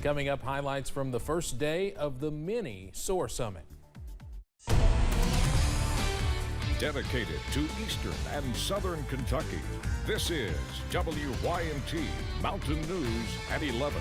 Coming up, highlights from the first day of the mini SOAR Summit. Dedicated to Eastern and Southern Kentucky, this is WYMT Mountain News at 11.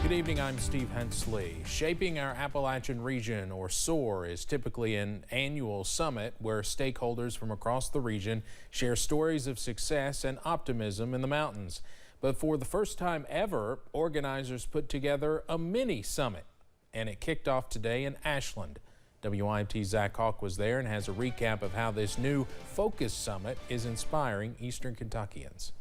Good evening, I'm Steve Hensley. Shaping Our Appalachian Region, or SOAR, is typically an annual summit where stakeholders from across the region share stories of success and optimism in the mountains. But for the first time ever, organizers put together a mini summit, and it kicked off today in Ashland. WYMT's Zach Hawk was there and has a recap of how this new Focus Summit is inspiring Eastern Kentuckians.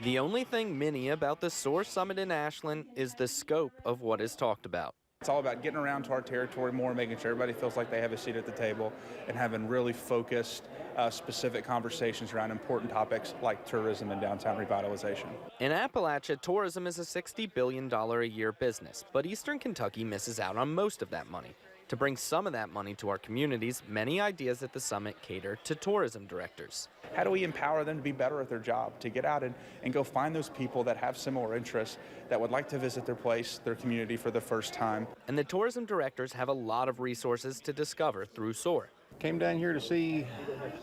The only thing mini about the SOAR Summit in Ashland is the scope of what is talked about. It's all about getting around to our territory more, making sure everybody feels like they have a seat at the table, and having really focused, specific conversations around important topics like tourism and downtown revitalization. In Appalachia, tourism is a $60 billion a year business, but Eastern Kentucky misses out on most of that money. To bring some of that money to our communities, many ideas at the summit cater to tourism directors. How do we empower them to be better at their job, to get out and go find those people that have similar interests, that would like to visit their place, their community for the first time? And the tourism directors have a lot of resources to discover through SOAR. Came down here to see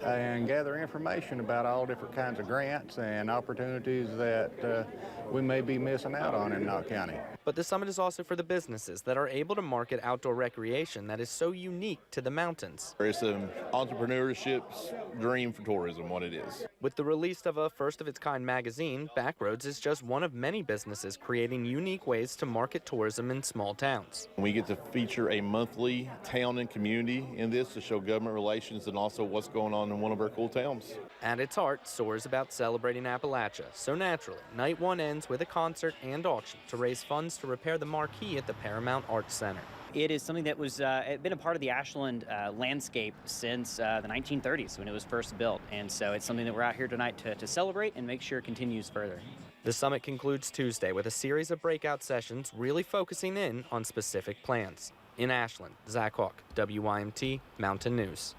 and gather information about all different kinds of grants and opportunities that we may be missing out on in Knott County. But the summit is also for the businesses that are able to market outdoor recreation that is so unique to the mountains. It's an entrepreneurship's dream for tourism, what it is. With the release of a first-of-its-kind magazine, Backroads is just one of many businesses creating unique ways to market tourism in small towns. We get to feature a monthly town and community in this to show government relations and also what's going on in one of our cool towns. At its heart, SOAR is about celebrating Appalachia. So naturally, night one ends with a concert and auction to raise funds to repair the marquee at the Paramount Arts Center. It is something that was been a part of the Ashland landscape since the 1930s when it was first built, and so it's something that we're out here tonight to celebrate and make sure it continues further. The summit concludes Tuesday with a series of breakout sessions really focusing in on specific plans. In Ashland, Zach Hawk, WYMT Mountain News.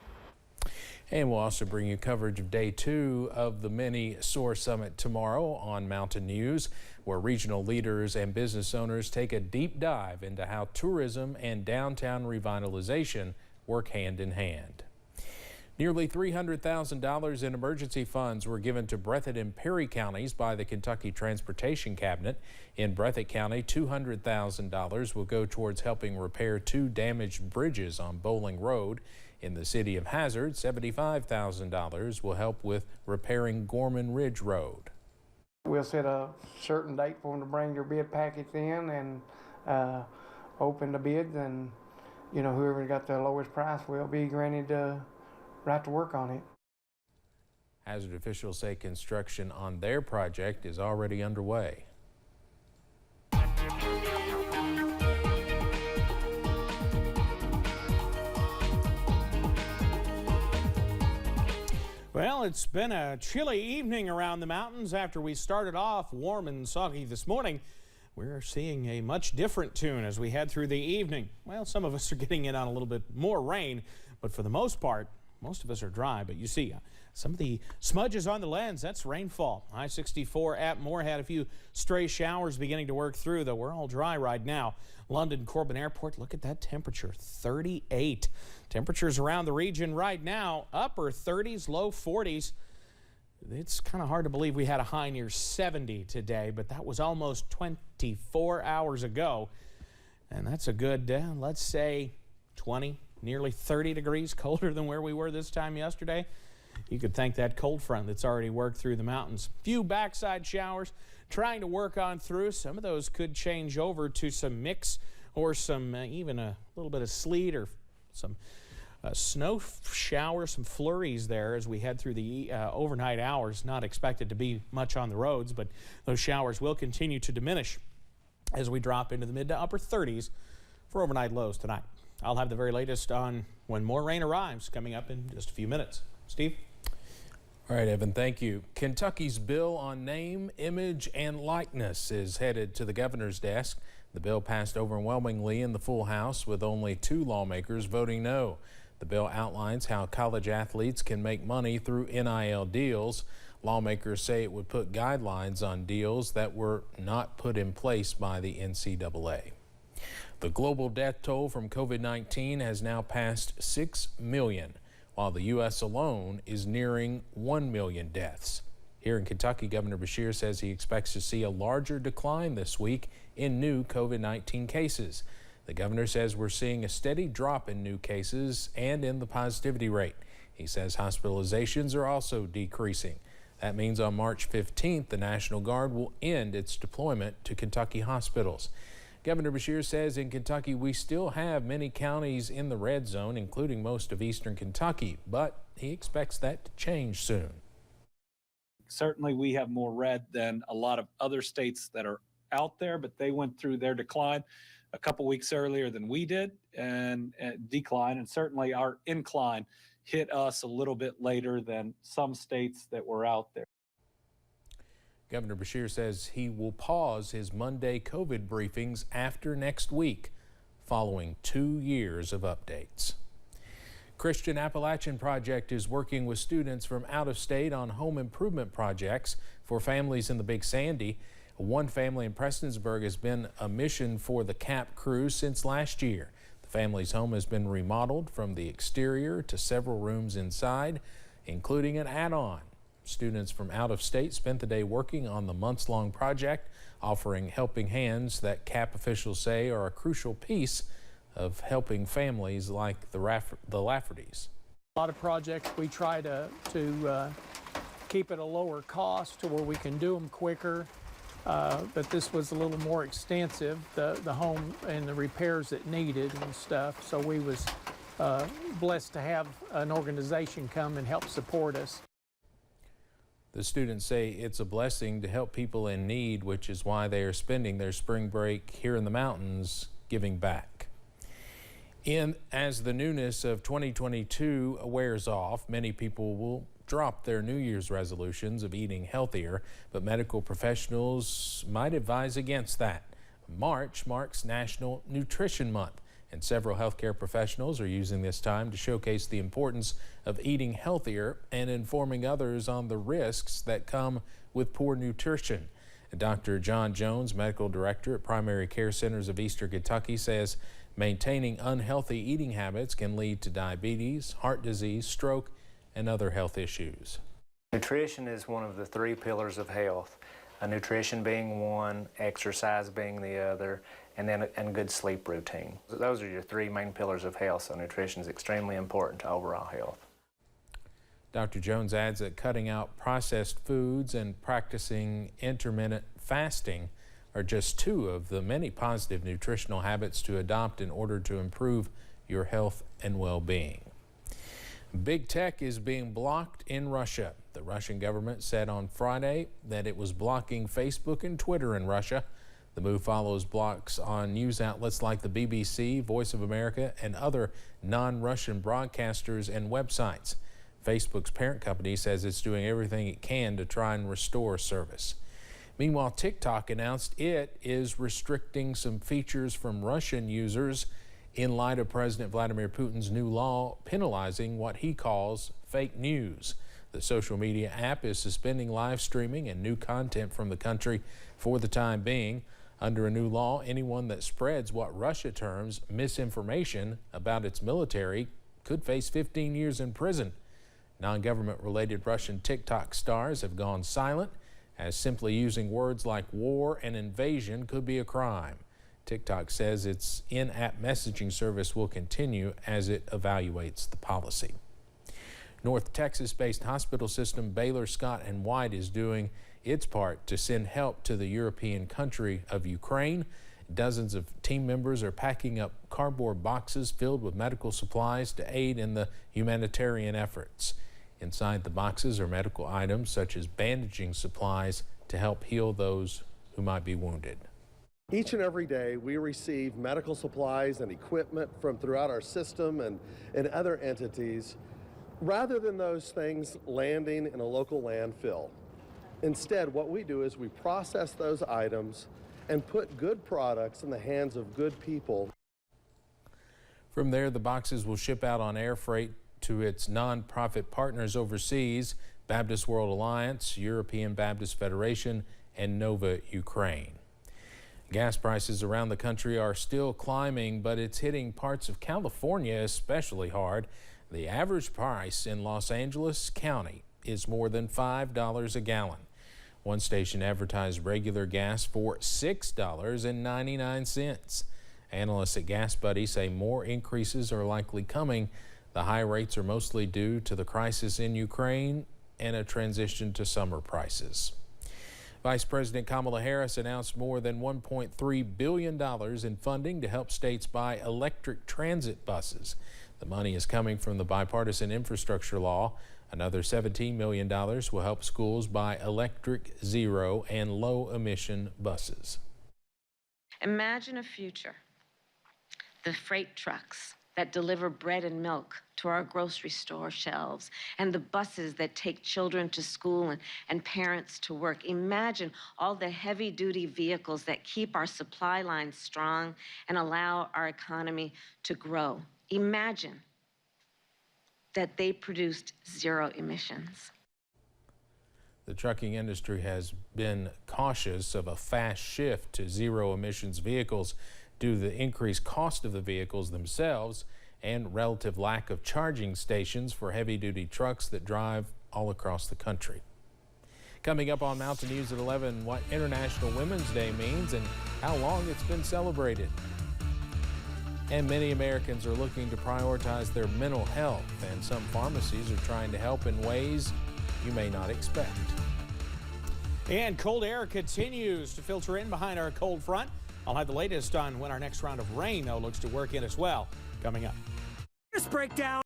And we'll also bring you coverage of day 2 of the mini SOAR Summit tomorrow on Mountain News, where regional leaders and business owners take a deep dive into how tourism and downtown revitalization work hand in hand. Nearly $300,000 in emergency funds were given to Breathitt and Perry counties by the Kentucky Transportation Cabinet. In Breathitt County, $200,000 will go towards helping repair 2 damaged bridges on Bowling Road. In the city of Hazard, $75,000 will help with repairing Gorman Ridge Road. We'll set a certain date for them to bring their bid package in and open the bids, and whoever got the lowest price will be granted the right to work on it. Hazard officials say construction on their project is already underway. Well, it's been a chilly evening around the mountains after we started off warm and soggy this morning. We're seeing a much different tune as we head through the evening. Well, some of us are getting in on a little bit more rain, but for the most part, most of us are dry. But you see some of the smudges on the lens, that's rainfall. I-64 at Moorhead, a few stray showers beginning to work through, though we're all dry right now. London Corbin Airport, look at that temperature, 38. Temperatures around the region right now, upper 30s, low 40s. It's kind of hard to believe we had a high near 70 today, but that was almost 24 hours ago. And that's a good, let's say, 20, nearly 30 degrees colder than where we were this time yesterday. You could thank that cold front that's already worked through the mountains. Few backside showers trying to work on through. Some of those could change over to some mix or some even a little bit of sleet or some snow showers, some flurries there as we head through the overnight hours. Not expected to be much on the roads, but those showers will continue to diminish as we drop into the mid to upper 30s for overnight lows tonight. I'll have the very latest on when more rain arrives coming up in just a few minutes. Steve? All right, Evan, thank you. Kentucky's bill on name, image, and likeness is headed to the governor's desk. The bill passed overwhelmingly in the full House with only 2 lawmakers voting no. The bill outlines how college athletes can make money through NIL deals. Lawmakers say it would put guidelines on deals that were not put in place by the NCAA. The global death toll from COVID-19 has now passed 6 million, while the U.S. alone is nearing 1 million deaths. Here in Kentucky, Governor Beshear says he expects to see a larger decline this week in new COVID-19 cases. The governor says we're seeing a steady drop in new cases and in the positivity rate. He says hospitalizations are also decreasing. That means on March 15th, the National Guard will end its deployment to Kentucky hospitals. Governor Beshear says in Kentucky we still have many counties in the red zone, including most of eastern Kentucky, but he expects that to change soon. Certainly we have more red than a lot of other states that are out there, but they went through their decline a couple weeks earlier than we did and decline, and certainly our incline hit us a little bit later than some states that were out there. Governor Beshear says he will pause his Monday COVID briefings after next week, following 2 years of updates. Christian Appalachian Project is working with students from out of state on home improvement projects for families in the Big Sandy. One family in Prestonsburg has been a mission for the CAP crew since last year. The family's home has been remodeled from the exterior to several rooms inside, including an add-on. Students from out of state spent the day working on the months-long project, offering helping hands that CAP officials say are a crucial piece of helping families like the Laffertys. A lot of projects we try to keep at a lower cost to where we can do them quicker, but this was a little more extensive, the home and the repairs it needed and stuff, so we was blessed to have an organization come and help support us. The students say it's a blessing to help people in need, which is why they are spending their spring break here in the mountains giving back. As the newness of 2022 wears off, many people will drop their New Year's resolutions of eating healthier, but medical professionals might advise against that. March marks National Nutrition Month, and several healthcare professionals are using this time to showcase the importance of eating healthier and informing others on the risks that come with poor nutrition. Dr. John Jones, medical director at Primary Care Centers of Eastern Kentucky, says maintaining unhealthy eating habits can lead to diabetes, heart disease, stroke, and other health issues. Nutrition is one of the 3 pillars of health. Nutrition being one, exercise being the other, and then a good sleep routine. Those are your 3 main pillars of health, so nutrition is extremely important to overall health. Dr. Jones adds that cutting out processed foods and practicing intermittent fasting are just 2 of the many positive nutritional habits to adopt in order to improve your health and well-being. Big tech is being blocked in Russia. The Russian government said on Friday that it was blocking Facebook and Twitter in Russia. The move follows blocks on news outlets like the BBC, Voice of America, and other non-Russian broadcasters and websites. Facebook's parent company says it's doing everything it can to try and restore service. Meanwhile, TikTok announced it is restricting some features from Russian users in light of President Vladimir Putin's new law penalizing what he calls fake news. The social media app is suspending live streaming and new content from the country for the time being. Under a new law, anyone that spreads what Russia terms misinformation about its military could face 15 years in prison. Non-government related Russian TikTok stars have gone silent, as simply using words like war and invasion could be a crime. TikTok says its in-app messaging service will continue as it evaluates the policy. North Texas-based hospital system Baylor, Scott & White is doing its part to send help to the European country of Ukraine. Dozens of team members are packing up cardboard boxes filled with medical supplies to aid in the humanitarian efforts. Inside the boxes are medical items such as bandaging supplies to help heal those who might be wounded. Each and every day we receive medical supplies and equipment from throughout our system and other entities, rather than those things landing in a local landfill. Instead, what we do is we process those items and put good products in the hands of good people. From there, the boxes will ship out on air freight to its nonprofit partners overseas. Baptist World Alliance, European Baptist Federation, and Nova Ukraine. Gas prices around the country are still climbing, but it's hitting parts of California especially hard. The average price in Los Angeles County is more than $5 a gallon. One station advertised regular gas for $6.99. Analysts at Gas Buddy say more increases are likely coming. The high rates are mostly due to the crisis in Ukraine and a transition to summer prices. Vice President Kamala Harris announced more than $1.3 billion in funding to help states buy electric transit buses. The money is coming from the bipartisan infrastructure law. Another $17 million will help schools buy electric, zero, and low-emission buses. Imagine a future. The freight trucks that deliver bread and milk to our grocery store shelves, and the buses that take children to school and parents to work. Imagine all the heavy-duty vehicles that keep our supply lines strong and allow our economy to grow. Imagine that they produced zero emissions. The trucking industry has been cautious of a fast shift to zero emissions vehicles due to the increased cost of the vehicles themselves and relative lack of charging stations for heavy-duty trucks that drive all across the country. Coming up on Mountain News at 11, what International Women's Day means and how long it's been celebrated. And many Americans are looking to prioritize their mental health, and some pharmacies are trying to help in ways you may not expect. And cold air continues to filter in behind our cold front. I'll have the latest on when our next round of rain, though, looks to work in as well, coming up. Breakdown.